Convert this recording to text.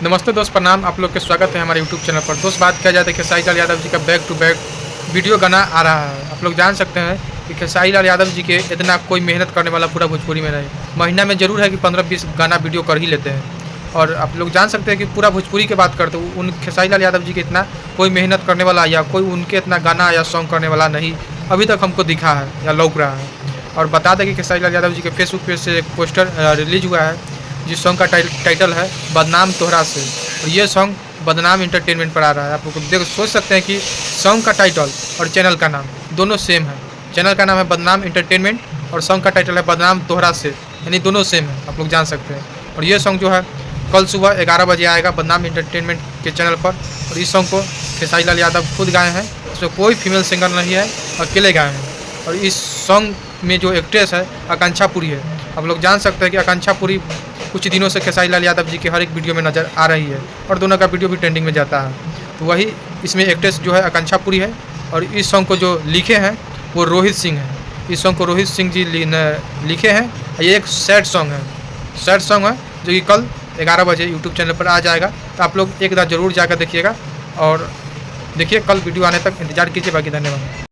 नमस्ते दोस्त, प्रणाम। आप लोग के स्वागत है हमारे यूट्यूब चैनल पर। दोस्त, बात किया जाए तो खेसारी लाल यादव जी का बैक टू बैक वीडियो गाना आ रहा है। आप लोग जान सकते हैं कि खेसारी लाल यादव जी के इतना कोई मेहनत करने वाला पूरा भोजपुरी में नहीं। महीना में ज़रूर है कि 15-20 गाना वीडियो कर ही लेते हैं। और आप लोग जान सकते हैं कि पूरा भोजपुरी की बात करते हैं, उन खेसारी लाल यादव जी के इतना कोई मेहनत करने वाला या कोई उनके इतना गाना या सॉन्ग करने वाला नहीं अभी तक हमको दिखा है या लौक रहा है। और बता दें कि खेसारी लाल यादव जी के फेसबुक पेज से एक पोस्टर रिलीज हुआ है जिस सॉन्ग का टाइटल है बदनाम तोहरा से। और ये सॉन्ग बदनाम इंटरटेनमेंट पर आ रहा है। आप लोग देख सोच सकते हैं कि सॉन्ग का टाइटल और चैनल का नाम दोनों सेम है। चैनल का नाम है बदनाम इंटरटेनमेंट और सॉन्ग का टाइटल है बदनाम तोहरा से, यानी दोनों सेम है। आप लोग जान सकते हैं। और ये सॉन्ग जो है कल सुबह 11 बजे आएगा बदनाम इंटरटेनमेंट के चैनल पर। और इस सॉन्ग को खेसारी लाल यादव खुद गाए हैं, इसमें कोई फीमेल सिंगर नहीं है, अकेले गाए हैं। और इस सॉन्ग में जो एक्ट्रेस है आकांक्षा पुरी है। आप लोग जान सकते हैं कि आकांक्षा पुरी कुछ दिनों से खेसारी लाल यादव जी के हर एक वीडियो में नज़र आ रही है और दोनों का वीडियो भी ट्रेंडिंग में जाता है। तो वही इसमें एक्ट्रेस जो है आकांक्षा पुरी है। और इस सॉन्ग को जो लिखे हैं वो रोहित सिंह है। इस सॉन्ग को रोहित सिंह जी लिखे हैं। ये एक सैड सॉन्ग है जो कि कल 11 बजे यूट्यूब चैनल पर आ जाएगा। तो आप लोग एक बार ज़रूर जाकर देखिएगा और देखिए, कल वीडियो आने तक इंतज़ार कीजिए। बाकी धन्यवाद।